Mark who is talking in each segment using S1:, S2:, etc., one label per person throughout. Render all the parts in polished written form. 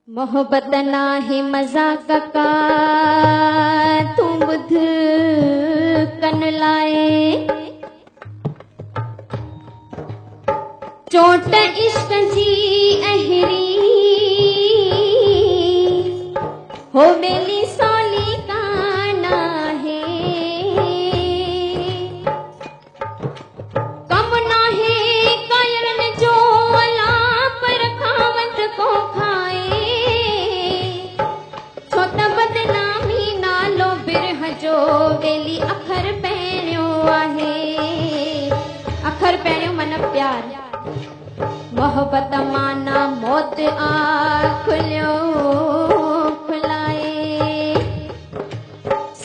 S1: मोहब्बत नाहे मजाक का तू बुध कन लाए चोट इश्क जी अहरी हो बेली सोली काना है कम ना है कायरन जो अला पर खावत को खाए छोटा बदनामी नालो बिरह जो बेली अखर पहिरियों आहे अखर पहिरियों मन प्यार मोहब्बत माना मौत आ खुलियो खुलाए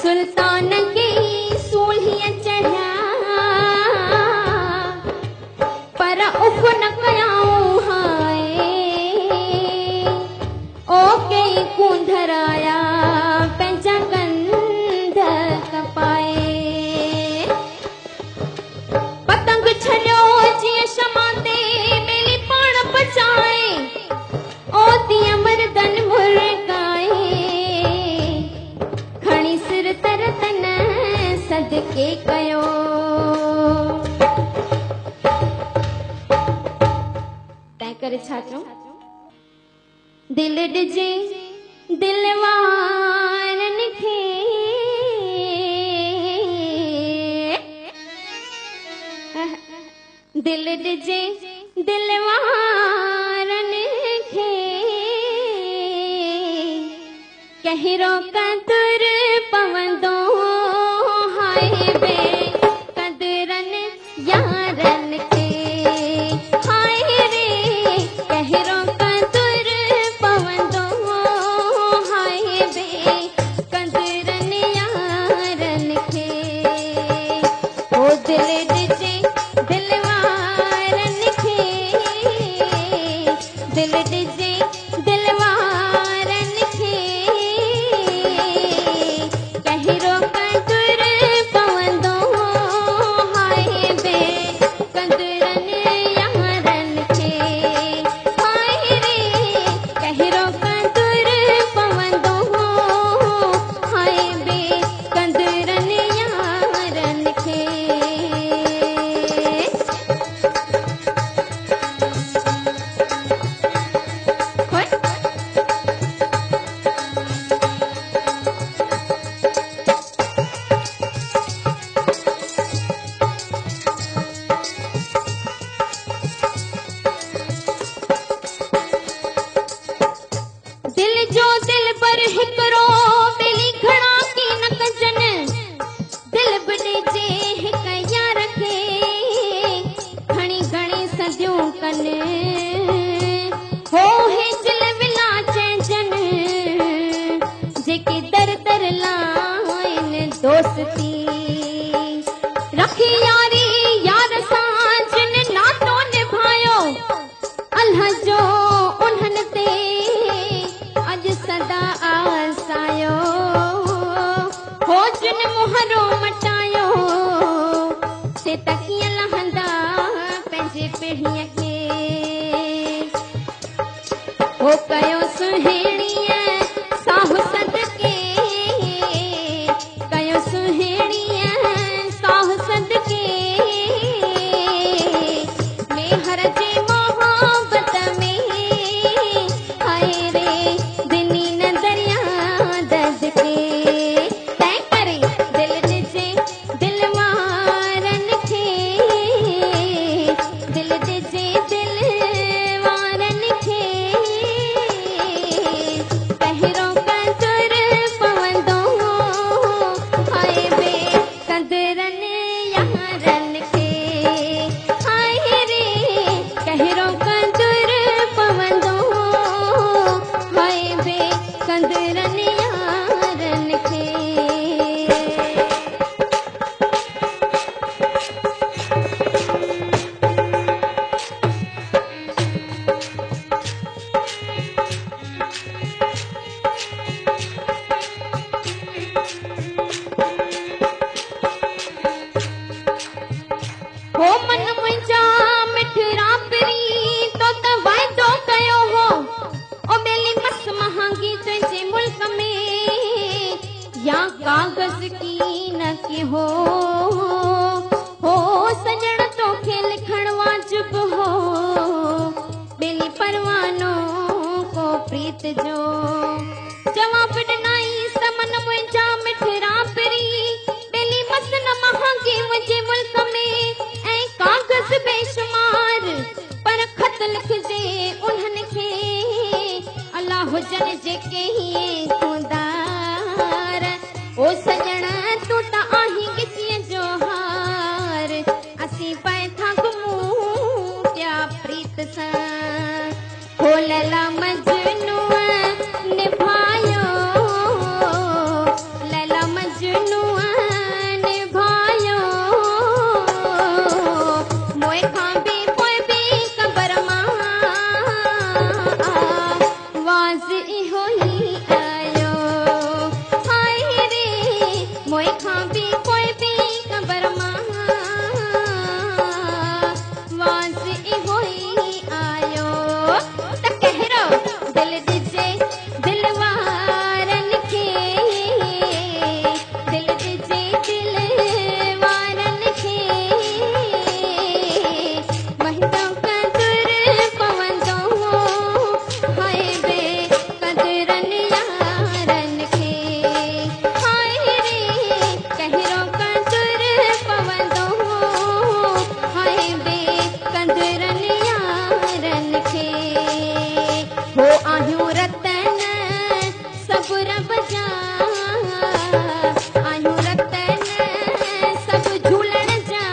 S1: सुल्तान के सूलिया चढ़िया पर उफ न कयाऊं हाय ओ कई कुंधराया पंहिंजा कंध कपाए पतंग छलियो जीअं शमा ते मेली पाण पचाए ओ तीअं मर्दन मुर्गाए खणी सिर तर तन सदके कयो तंहिं करे छा चऊं दिल ॾिजे दिल वारनि खे दिल ॾिजे दिल वारनि खे कहिड़ो कदुर पवंदो हाय बे कदरनि यारनि खे हाय रे कहिड़ो कदुर पवंदो हाय बे कदरनि यारनि खे ओ दिल ॾिजे दिल वारनि खे दिल ॾिजे दिल वारनि खे कहिड़ो कदुर पवंदो हाय बे कदरनि यारनि खे हाय रे कहिड़ो कदुर पवंदो हाय बे कदरनि यारनि खे दिल जो दिल पर हिकड़ो बेली घणा की न कजन दिल बि ॾिजे हिक यार खे खणी घणी सदियूं कन हो हे दिल विला चइजन जेके दर दर लाइन दोस्ती रखी यारी यार सां जिन नातो निभायो अल्लाह जो उन्हनि ते अॼु सदा आसायो हो जिन मुहरो मटायो से त कीअं लहंदा पंहिंजे पीढ़ीअ खे हो कयो सुहिणीअ साहु सदके कयो सुहिणीअ साहु सदके मेहर जे मोहब्बत में हाय रे दिनी न दरिया दर्द के तंहिं करे दिल ॾिजे दिल वारनि खे दिल ॾिजे दिल वारनि खे कहिड़ो कदुर कागज की न की हो सजण तो खे लिखण वाजिब हो बेली परवानों को प्रीत जो जवाब ॾिनाई समन मुंहिंजा मिठड़ा पिरी बेली मसन महांगी मुंहिंजे मुल्क में ऐं कागज बेशुमार पर खत लिखजे उन्हनि खे अल्लाह हुजनि जेके ही खुदार ओ सजण तूं त आहीं गिचीअ जो हार असीं पए था घुमूं पिया प्रीत सां हो लैला मजनू निभायो लैला मजनू निभायो मोए खां बि पोइ बि क़बर मां आवाज़ इहो ई आयो हाय रे मोए खां बि पोइ बि क़बर मां आवाज़ इहो ई आयो त कहिड़ो दिल ॾिजे दिल वारनि खे दिल ॾिजे दिल वारनि खे वहंदो कदुर पवंदो हाय बे कदरनि यारनि खे हाय रे कहिड़ो कदुर पवंदो हाय बे कदरनि यारनि खे हो आहियूं रतन सभु रब जा आहियूं रतन सभु झूलण जा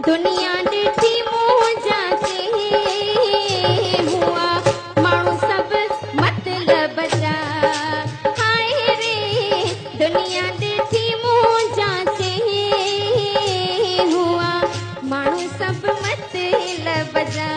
S1: दुनिया ॾिठी मूं जाचे हुआ माण्हू सभु मतलब जा हाय रे दुनिया ॾिठी मूं जाचे हुआ माण्हू सभु मतलब जा